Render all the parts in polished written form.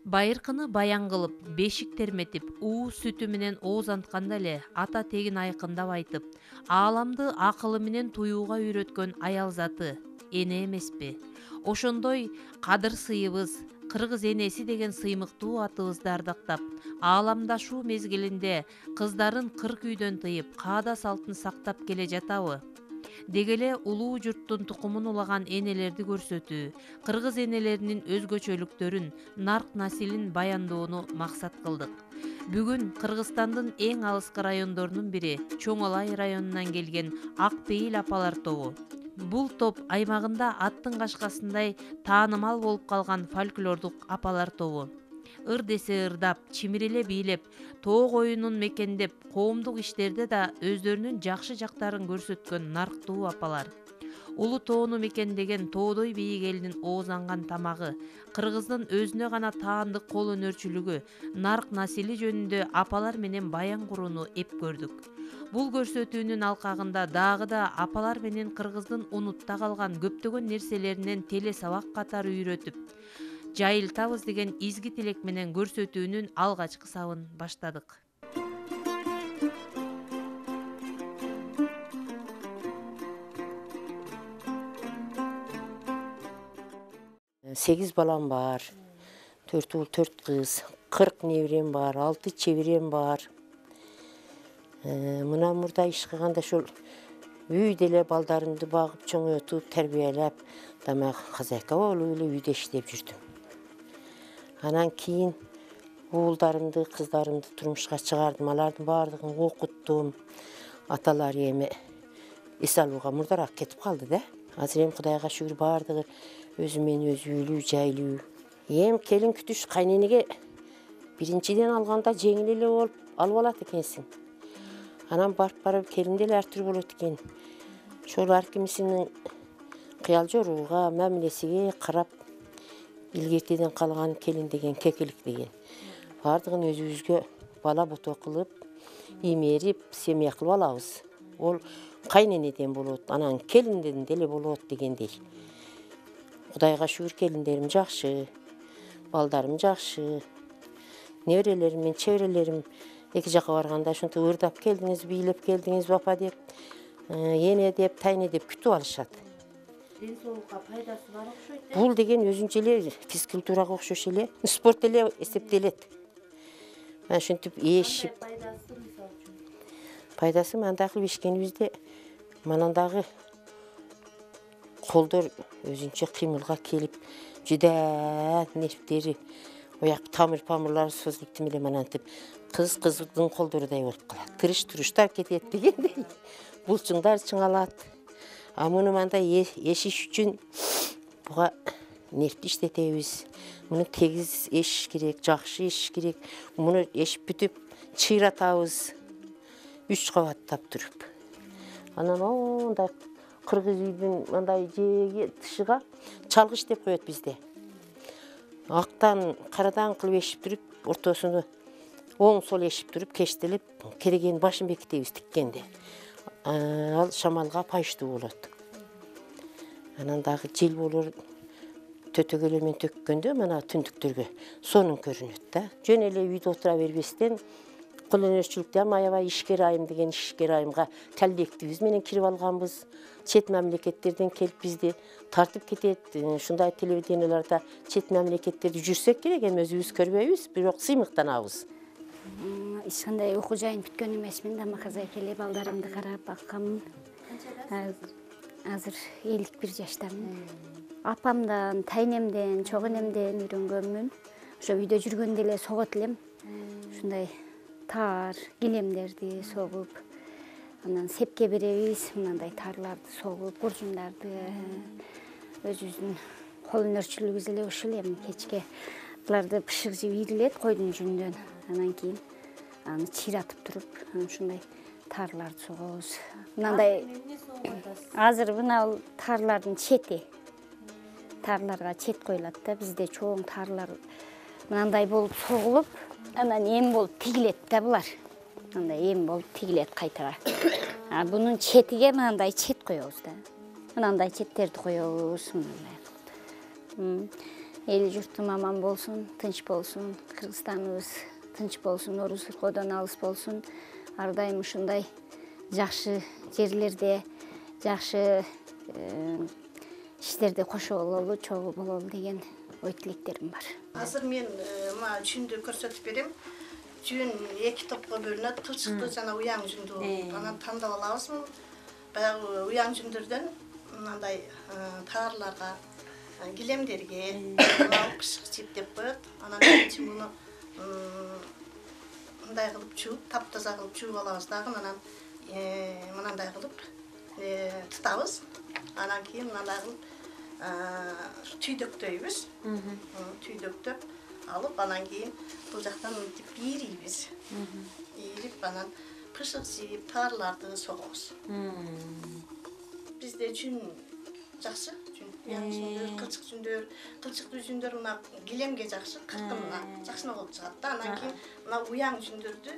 Байыркыны баян кылып, бешик терметип, уу сүтү менен оозантканда эле ата тегин айкындап айтып, ааламды акылы менен туюуга үйрөткөн аял заты эне эмеспи? Ошондой кадыр сыйыбыз, кыргыз энеси деген сыймыктуу атыбызды ардактап, ааламдашуу мезгилинде кыздарын кыр күйдөн тыйып, каада салтын сактап келе жатабы? Деги эле улуу журттун тукумун улаган энелерди көрсөтүү, кыргыз энелеринин өзгөчөлүктөрүн, нарк насилин баяндоону максат кылдык. Бүгүн Кыргызстандын эң алыскы райондорунун бири Чоң Алай районунан келген Ак Пейил апалар тобу. Бул топ аймагында аттын кашкасындай таанымал болуп калган фольклордук апалар тобу. Ыр десе ырдап, чимиреле бийлеп, тоо коюнун мекендеп, коомдук иштерде да өздөрүнүн жакшы жактарын көрсөткөн нарктуу апалар. Улуу тоону мекендеген тоодой бийик элинин оозанган тамагы, кыргыздын өзүнө гана таандык кол өнөрчүлүгү, нарк насили жөнүндө апалар менен баян курууну эп көрдүк. Бул көрсөтүүнүн алкагында дагы да апалар менен кыргыздын унутта калган көптөгөн нерселеринен теле сабак катары үйрөтүп, жайылтабыз деген изги тилек менен көрсөтүүнүн алгачкы сабын баштадык. 8 balam var. 4 uul 4 kız. 40 nevrem var. 6 çevirem var. Mına murda iş kılganda şol үйделе балдарымды багып, чоңөтүп, тербиелеп, тамак казайка болуп эле үйдө иштеп жүрдүм. Анан кийин уулдарымды, кыздарымды турмушка чыгардым. Алардын баардыгын окуттум. Аталары эми эс алууга мурдараак кетип калды да. Азыр эми Кудайга шүгүр баардыгы өзүмен өзү үйлүү, жайлуу. Эми келин күтүш кайненеге биринчиден алганда жеңил эле болуп алып алат экенсиң. Анан барып келинде эле ар түрү болот экен. Ошол ар кимисинин кыял жорууга, мамилесиге карап илгертеден калган келин деген кекилик деген. Бардыгын өзүбүзгө бала бото кылып, имерип, семья кылып алабыз. Ол кайненеден болот, анан келинден деле болот дегендей. Кудайга шүгүр келиндерим жакшы, балдарым жакшы. Неберелерим мен чеберелерим эки жака барганда ушинтип ырдап келдиңиз, бийлеп келдиңиз бапа деп, эне деп, тайне деп күтүп алышат. Ден соолукка пайдасы бар окшойт. Бул деген өзүнчө эле физкультурага окшош эле, спорт эле эсептелет. Мен ушинтип ешип, пайдасы мындай кылып ишкенибизде манандагы колдор өзүнчө кыймылга келип, жүдә нервдери, ояк тамыр-памырлары созулуп тим эле манантип кыздын колдорундай болуп калат. Тырыш-туруштап кетет дегендей. Булчуңдар чыңалат. А муну мындай эшиш үчүн буга нервди иштетебиз. Муну тегиз эшиш керек, жакшы эшиш керек. Муну эшип бүтүп чыйратабыз. 3 кабаттап туруп. Анан ондай кыргыз үйдүн мындай жеги тышыга чалгыч деп коет бизде. Актан карадан кылып эшип туруп, ортосуну оң сол эшип туруп, кештелеп, кереген башын бекитебиз тиккенде. Ал шамалга пайыштуу болот. Анан дагы жел болор, төтөгөлөр менен төккөндө мына түндүктөргө сонун көрүнөт да. Жөн эле үйдө отура бербестен кол өнөрчүлүктө аябай ишкер айым деген ишкер айымга коллективибиз менен кирип алганбыз. Чет мамлекеттерден келип бизди тартып кетет. Ушундай телевиденияларда чет мамлекеттерде жүрсөк керек, эми өзүбүз көрбөйбүз, бирок сыймыктанабыз. Ишкандай окуу жайын бүткөн эмесмин, тамак казайка эле балдарымды карап бакканмын. Азыр 51 жаштамын. Апамдан, тайнемден, чогуу энемден үйрөнгөнмүн. Ошо үйдө жүргөндө эле согот элем. Ушундай тар килемдерди согуп, анан сепке беребиз, мындай тарларды согуп, буржундарды. Өзүбүздүн кол өнөрчүлүгүбүз эле ушул эми кечке буларды бышык жеп ийрилет койдун жүнүнөн. Анан кийин аны чыйратып туруп, ушундай тарларды согобуз. Мындай азыр мына тарлардын чети. Тарларга чет коюлат да, бизде чоң тарлар мындай болуп согулуп, анан эм болуп тигилет да булар. Мындай эм болуп тигилет кайтара. Бунун четиге мындай чет коебуз да. Мындай четтерди коебуз, мындай. эл журтум аман болсун, тынч болсун, Кыргызстаныбыз тынч болсун, орус-уркодон алыс болсун. Ар дайым ушундай жакшы жерлерде, жакшы иштерде кошо бололу, чогуу бололу деген ой тилектерим бар. Азыр мен мына жүндү көрсөтүп берем. Жүн 2 топко бөлүнөт, кылчыктуу жана уяң жүндү. Анан тандап алабызмы? Баягы уяң жүндөрдөн мындай таарларга, килемдерге алып кышып деп коет. Анан кийин муну мындай кылып жууп, таптаза кылып жууп алабыз дагы. Анан мындай кылып тутабыз. Анан кийин мындай кылып түйдөктөйбүз. Түйдөктөп алып, анан кийин бул жактан мынтип ийрийбиз. Ийрип, анан кышык сийип, таарларды согобуз. Бизде жүн жакшы, жүн. Кылчык жүндөр, кылчыктуу жүндөр мына килемге жакшы, кыркымына жакшы болуп чыгат да. Анан кийин мына уяң жүндөрдү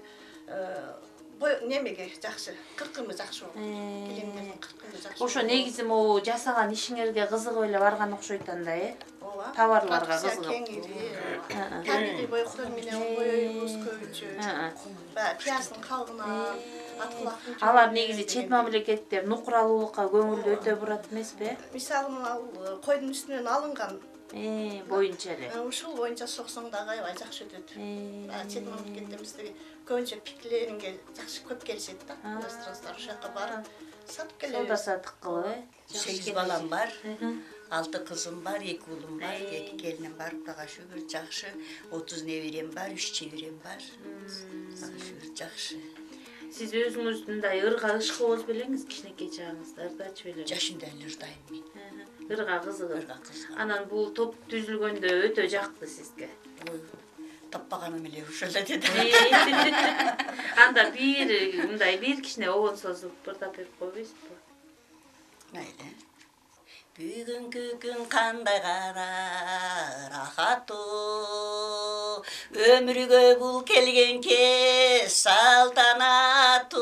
немеге жакшы, кыркымы жакшы болот. Килемдердин кыркымы жакшы. Ошо негизи могу жасаган ишиңерге кызыгып эле барган окшойт анда, Ооба. Товарларга кызыгып. Табигый боектор менен боёйбуз көбүнчө. Баягы пияздын калгына, аткылактын. Алар негизи чет мамлекеттер нукуралуулукка көңүлдү өтө бурат эмеспи? Мисалы мына койдун үстүнөн алынган боюнча эле. Ушул боюнча соксоң дагы аябай жакшы өтөт. Чет мамлекеттерибизде көбүнчө пикленинге жакшы көп келишет да. Иностранцдар ошол жака барып сатып келебиз. Сауда сатык кылып, 8 балам бар. 6 кызым бар, 2 уулум бар, 2 келиним бар. Кудай шүгүр жакшы. 30 неберем бар, 3 чеберем бар. Кудай шүгүр жакшы. Сиз өзүңүз мындай ырга ышкыбоз белеңиз кичинекей чагыңызда, ырдачы белеңиз. Жашында эле ырдайм мен. Ырга кызыгып. Ырга кызыгып. Анан бул топ түзүлгөндө өтө жакты сизге. Ой, таппаганым эле ошол эле деди. Анда мындай бир кичине обон созуп ырдап берип койбойсузбу? Мейли. Бүгүнкү күн кандай кара рахаттуу, өмүргө бул келген кез салтанаттуу.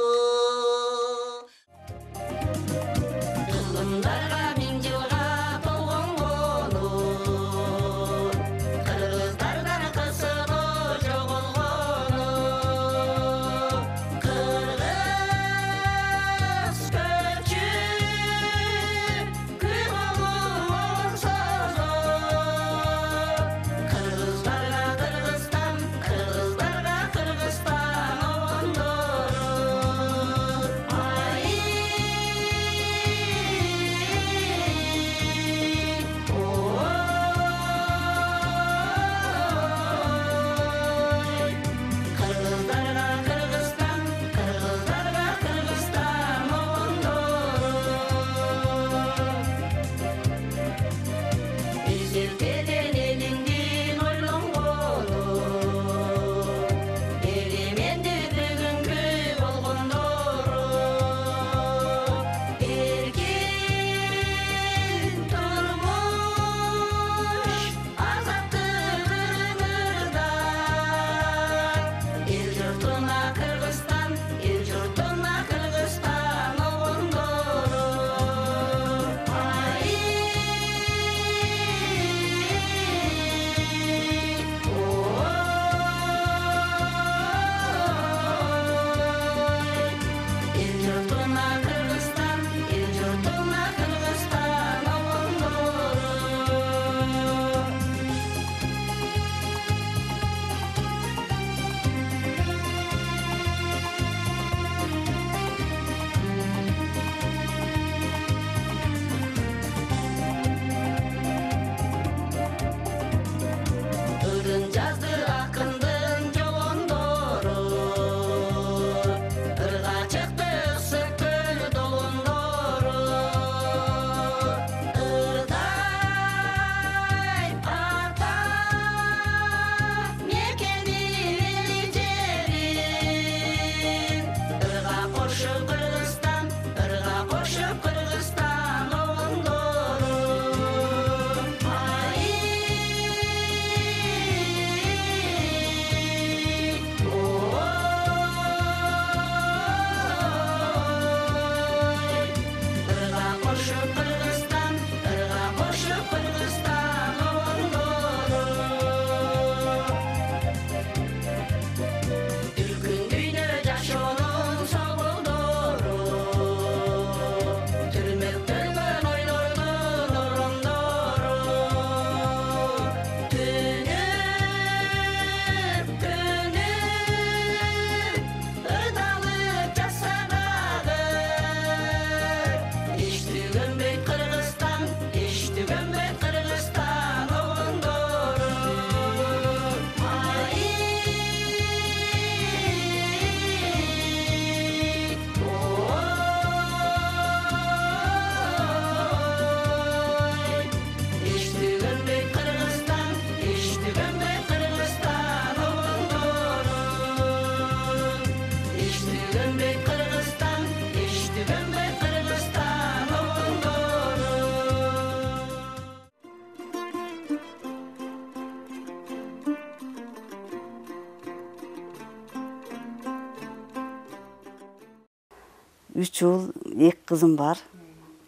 3 ұл, 2 қызым бар.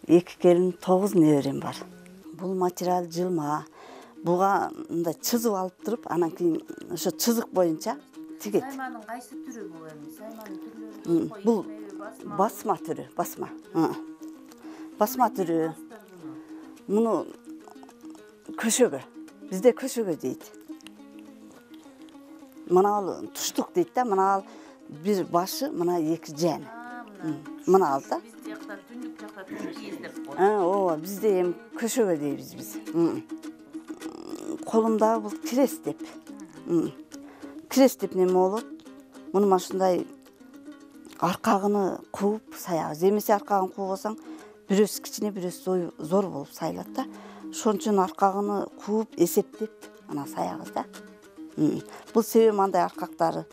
2 келін, 9 неберем бар. Бұл материал жылма. Буга мындай чызып алып туруп, анан кийин ошо чызык боюнча тигет. Сайманын кайсы түрү бул эми? Сайманын түрлөрү Бул басма түрү, басма. Басма түрү. Муну көшөгө. Бизде көшөгө дейт. Мына ал туштук дейт да, мына ал бир башы, мына 2 жаны. Мына ал да. Биз жакта түндүк жакта кийиз деп коет. Ооба, бизде эми көшөгө дейбиз биз. Колумда бул крест деп. Крест деп неме болот? Муну машындай аркагыны кууп саябыз. Эмесе аркагын куубасаң, бирөөсү кичине, бирөөсү зор болуп сайылат да. Ошон үчүн аркагыны кууп, эсептеп, ана саябыз да. Бул себеби мындай аркактары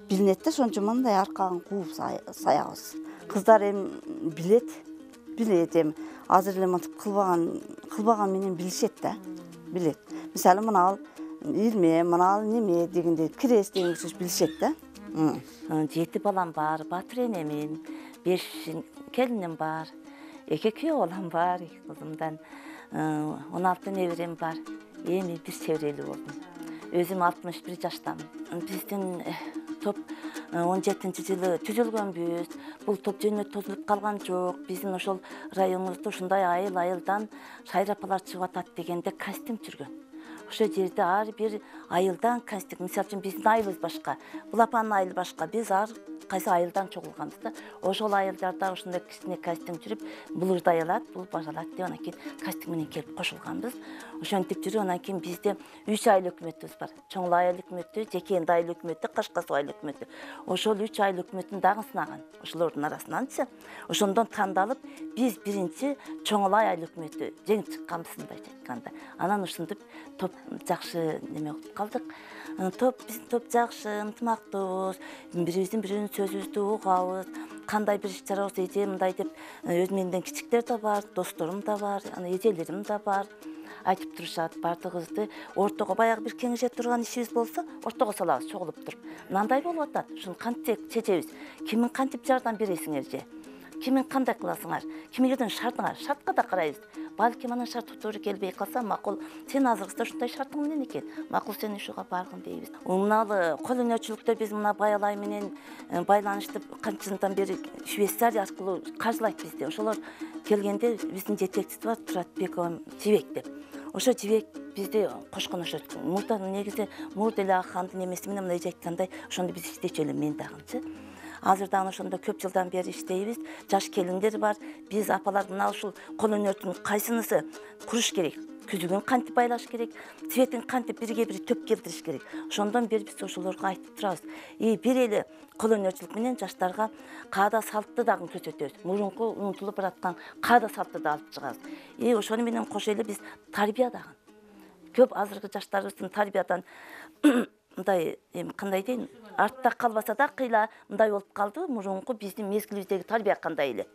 билинет да, ошон үчүн мындай аркагын кууп саябыз. Кыздар эми билет эми. Азыр эле мынтип кылбаган менен билишет да. Билет. Мисалы мына ал илме, мына ал неме дегенде крест деген сөз билишет да. 7 балам бар, батыр энемин, 5 келиним бар, 2 күйөө балам бар, 2 кызымдан 16 неберем бар. Эми бир чебирелүү болдум. Өзүм 61 жаштамын. Биздин топ 17-жылы түзүлгөнбүз. Бул топ жөнү тозулуп калган жок. Биздин ошол районубузда ушундай айылдан шайрапалар чыгып атат дегенде костюм жүргөн. Ошол жерде ар бир айылдан костюм, мисалы үчүн биздин айылыбыз башка, бул апанын айылы башка, биз ар кайсы айылдан чогулганбыз да. Ошол айылдарда ушундай кичине костюм жүрүп, бул ырдай алат, бул бажа алат деп анан кийин костюм менен келип кошулганбыз. Ошентип жүрүп анан кийин бизде 3 айыл өкмөтүбүз бар. Чоңул айыл өкмөтү, Жекенди айыл өкмөтү, Кашкасуу айыл өкмөтү. Ошол 3 айыл өкмөтүн дагы сынаган. Ошолордун арасынанчы. Ошондон тандалып, биз биринчи Чоңул айыл өкмөтү жеңип чыкканбыз мындайча айтканда. Анан ушинтип топ жакшы неме кылып калдык. Биздин топ жакшы, ынтымактуу, бирибиздин бирөөнүн сөзүбүздү угабыз. Кандай бир иш чара болсо эже мындай деп, өз менден кичиктер да бар, досторум да бар, эжелерим да бар. Айтып турушат, бардыгыбызды ортого баягы бир кеңеше турган ишибиз болсо, ортого салабыз чогулуп туруп. Мындай болуп атат, ушуну кантип чечебиз? Кимин кантип жардам бересиңер же? Кимин кандай кыласыңар? Кимге шартыңар? Шартка да карайбыз. Балким анын шарты туура келбей калса, макул, сен азыркыда ушундай шартың менен экен. Макул сен ушуга баргын дейбиз. Мыналы кол өнөрчүлүктө биз мына Баялай менен байланыштып канчадан бери Швейцария аркылуу каржылайт бизди. Ошолор келгенде биздин жетекчиси бар, Туратбекова Жибек деп. Ошо Жибек бизди кошкон ошо. Мурда негизи мурда эле ахандын эмеси менен мындай айткандай, ошондо биз иштечү эле мен дагынчы. Азырдан ошондо көп жылдан бери иштейбиз. Жаш келиндер бар. Биз апалар мына ушул кол өнөрдүн кайсынысы куруш керек? Күзүгүн кантип байлаш керек? Цветин кантип бирге бир төп келтириш керек? Ошондон бери биз ошолорго айтып турабыз. Бир эле кол өнөрчүлүк менен жаштарга каада салтты дагы көрсөтөбүз. Мурунку унутулуп бараткан каада салтты да алып чыгабыз. Ошону менен кошо эле биз тарбия дагы. Көп азыркы жаштарыбыздын тарбиядан мындай кандай дейин, артта калбаса да кыйла мындай болуп калды. Мурунку биздин мезгилибиздеги тарбия кандай эле?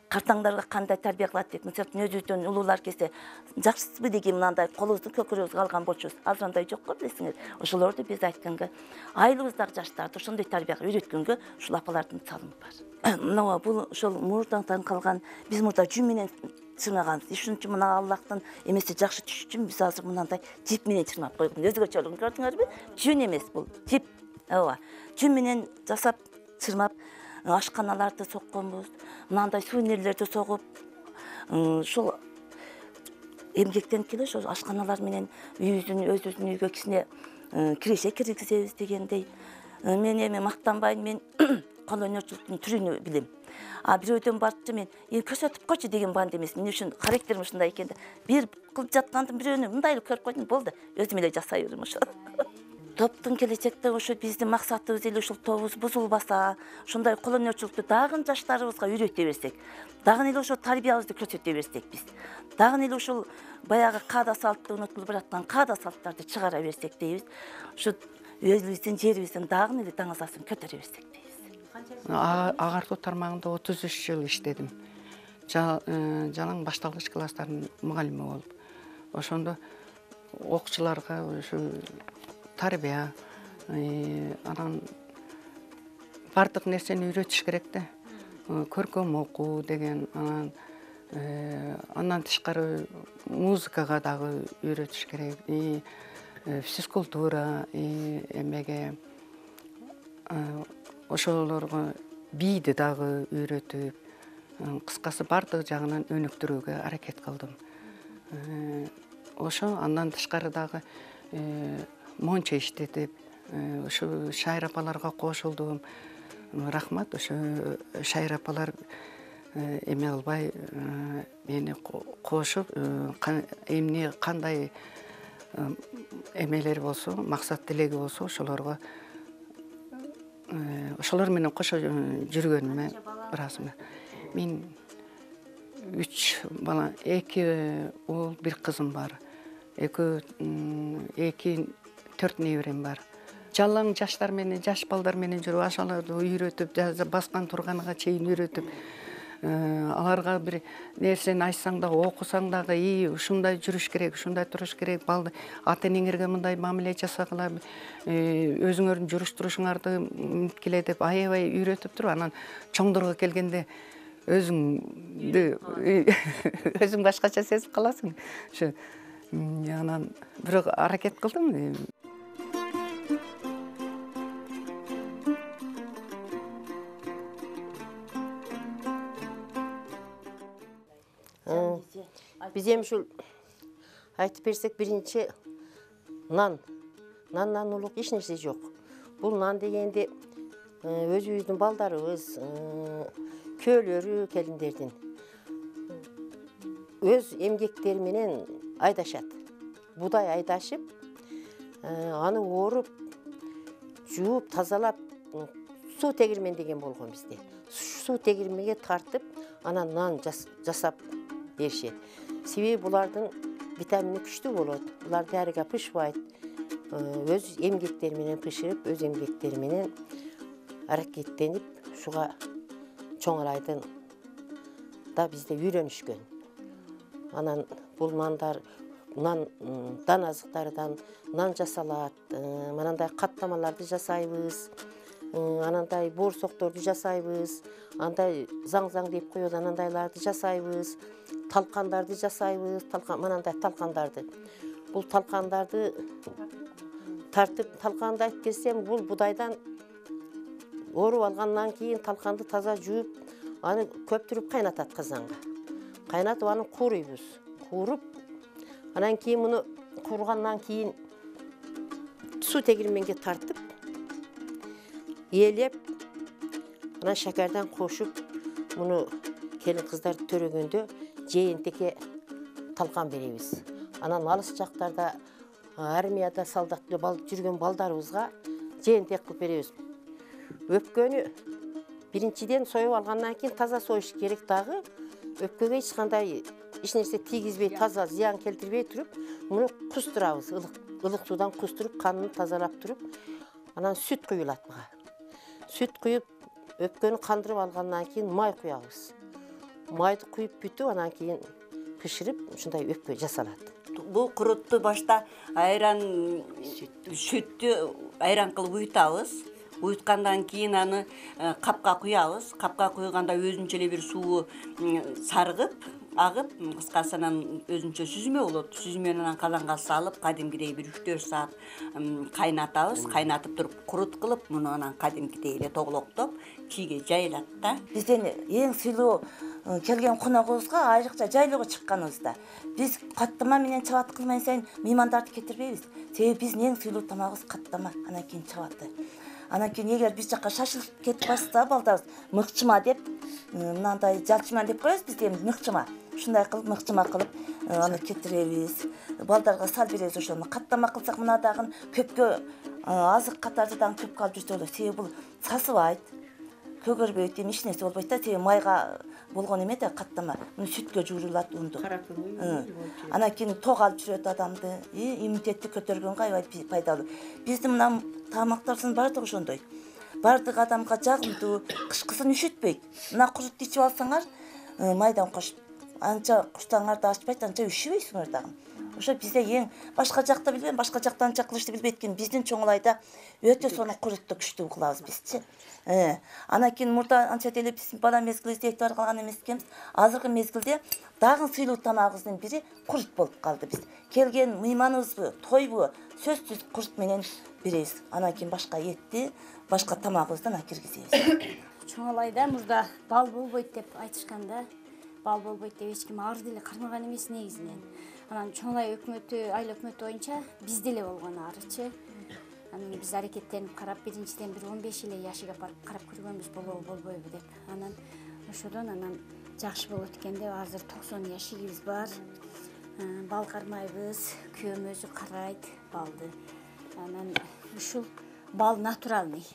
Картаңдарга кандай тарбия кылат дейт. Мисалы өзүбүздөн улуулар келсе, жакшысызбы деген мындай колубузду көкүрөбүзгө алган болчубуз. Азыр андай жок го билесиңер. Ошолорду биз айтканга, айылыбыздагы жаштарды ошондой тарбияга үйрөткөнгө ушул апалардын салымы бар. Мына бул ошол мурдан калган, биз мурда жүн менен чырмаганбыз. Ушун үчүн мына Аллахтын эмеси жакшы түшүш үчүн биз азыр мындай жип менен чырмап койгон. Өзгөчөлүгүн көрдүңөрбү? Жүн эмес бул, жип. Ооба. Жүн менен жасап чырмап ашканаларды сокконбуз. Мындай сувенирлерди согуп, ушул эмгектенип келе ошол ашканалар менен өзүбүздүн үйгө кичине киреше киргизебиз дегендей. Мен эми мактанбайм, мен кол өнөрчүлүктүн түрүнү билем. Бирөөдөн барчы мен көрсөтүп койчу деген банд эмес. Мен үчүн характерим ушундай экен да. Бир кылып жаткандын бирөөнү мындай эле көрүп койдум, болду. Өзүм эле жасай берем ошо. Топтун келечекте ошо биздин максатыбыз эле ушул тобубуз бузулбаса, ушундай кол өнөрчүлүктү дагы жаштарыбызга үйрөтө берсек, дагы эле ошо тарбиябызды көрсөтө берсек биз, дагы эле ушул баягы каада салтты унутулуп бараткан каада салттарды чыгара берсек дейбиз. Ушу өзүбүздүн жерибиздин дагы эле даңазасын көтөрө берсек дейбиз. Агартуу тармагында 33 жыл иштедим. Жалаң башталгыч класстардын мугалими болуп. Ошондо окуучуларга ушу тарбия, анан бардык нерсени үйрөтүш керек да. көркөм окуу деген, андан тышкары музыкага дагы үйрөтүш керек, физкультура, эмеге ошолорго бийди дагы үйрөтүп, кыскасы бардык жагынан өнүктүрүүгө аракет кылдым. Ошо андан тышкары дагы монча иштетип, ошо шайыр апаларга кошулдум. Рахмат, ошо шайыр апалар эме кылбай мени кошуп, эмне кандай эмелер болсо, максат тилеги болсо, ошолор менен кошо жүргөнүмө ыраазымын. Мен 3 бала, 2 уул, 1 кызым бар. 4 неберем бар. Жалаң жаштар менен, жаш балдар менен жүрүп, ашаларды үйрөтүп, баскан турганга чейин үйрөтүп, аларга бир нерсени айтсаң дагы, окусаң дагы, ушундай жүрүш керек, ушундай туруш керек, балды ата-энеңерге мындай мамиле жасагыла, өзүңөрдүн жүрүш турушуңарды минткиле деп аябай үйрөтүп туруп, анан чоңдорго келгенде өзүң башкача сезип каласың. Ошо анан бирок аракет кылдым. Биз эми ушул айтып берсек, биринчи нандан улук эч нерсе жок. Бул нан дегенде өзүбүздүн балдарыбыз, көлөрү келиндердин өз эмгектери менен айдашат. Будай айдашып, аны ооруп, жууп, тазалап, суу тегирмен деген болгон бизде. Суу тегирменге тартып, анан нан жасап беришет. Себеби булардын витамини күчтүү болот. Булар дарыга пышпайт. Өз эмгектери менен пышырып, өз эмгектери менен аракеттенип, ушуга чоңурайдын да бизде үйрөнүшкөн. Анан бул нан дан азыктардан нан жасалат, манандай каттамаларды жасайбыз, анандай боорсокторду жасайбыз, андай заң деп коет, анандайларды жасайбыз, талкандарды жасайбыз, манандай талкандарды. Бул талкандарды тартып, талканды айтып келсем, бул будайдан ооруп алгандан кийин талканды таза жууп, аны көптүрүп кайнатат казанга. Кайнатып, аны кууруйбуз. Кууруп, анан кийин муну кууругандан кийин суу тегирменге тартып, ээлеп, анан шакардан кошуп, муну келин кыздар төрөгөндө жээнтекке талкан беребиз. Анан алыс жактарда армияда солдат жүргөн балдарыбызга жээнтек кылып беребиз. Өпкөнү биринчиден союп алгандан кийин таза союш керек дагы. Өпкөгө эч кандай эч нерсе тийгизбей, таза зыян келтирбей туруп, муну кустурабыз, ылык суудан кустуруп, канын тазалап туруп, анан сүт куюлат буга. Сүт куюп, өпкөнү кандырып алгандан кийин май куябыз. Майды куюп бүтүп, анан кийин пышырып, ушундай өпкө жасалат. Бул курутту башта сүттү айран кылып уютабыз. Уюткандан кийин аны капка куябыз. Капка куйганда өзүнчө эле бир суу саргып, агып, кыскасынан өзүнчө сүзмө болот. Сүзмөнү анан казанга салып, кадимгидей бир 3-4 саат кайнатабыз. Кайнатып туруп, курут кылып, муну анан кадимгидей эле тоголоктоп, чийге жайылат да. Бизден эң сыйлуу келген коногубузга айрыкча жайлоого чыкканыбызда биз каттама менен чабат кылмай сайын меймандарды кетирбейбиз. Себеби биздин эң сыйлуу тамагыбыз каттама, анан кийин чабаты. Анан кийин эгер биз жака шашылып кетип калса балдарыбыз мыкчыма деп, мынандай жалчыма деп коебуз бизде, эми мыкчыма. Ушундай кылып мыкчыма кылып аны кетиребиз. Балдарга сал беребиз ошону. Каттама кылсак мына дагы көпкө азык катарды дагы көпкө алып жүрсө болот. Себеби бул сасыбайт, көгөрбөйт, эми эч нерсе болбойт да. Себеби майга болгон эме да каттама. Муну сүткө жуурулат унду. Анан кийин ток алып жүрөт адамды, иммунитетти көтөргөнгө аябай пайдалуу. Биздин мына тамактардын баардыгы ошондой. Баардык адамга жагымдуу, кышкысын үшүтпөйт. Мына курутты ичип алсаңар, майдан кошуп, анча куштаңарды ачпайт, анча үшүбөйсүңөр дагы. ошо бизде эң башка жакта билбейм, башка жактан кылышты билбейт экен. Биздин чоңулайда өтө сону курутtu күчтүү кылабыз бизчи. Анан кийин мурда анча деле биз бала мезгил издейт бар калган эмес экенбиз. Азыркы мезгилде дагы сыйлуу тамагыбыздын бири курут болуп калды биз. Келген мыйманыбызбы, тойбу сөзсүз курут менен беребиз. Анан кийин башка этти, башка тамагыбыздан киргизебиз. Чоңалайда мурда бал болбойт деп айтышканда, бал болбойт деп эч ким ар деле кармаган эмес негизинен. Анан Чоңалай өкмөтү, айыл өкмөтү боюнча бизде эле болгон арычы. Анан биз аракеттенип карап, биринчиден бир 15 эле жашыга барып карап көргөнбүз, болобу болбойбу деп. Анан ошодон жакшы болот экен деп азыр 90 жашыгыбыз бар. Бал кармайбыз, күйөөм өзү карайт балды. Анан ушул бал натуральный.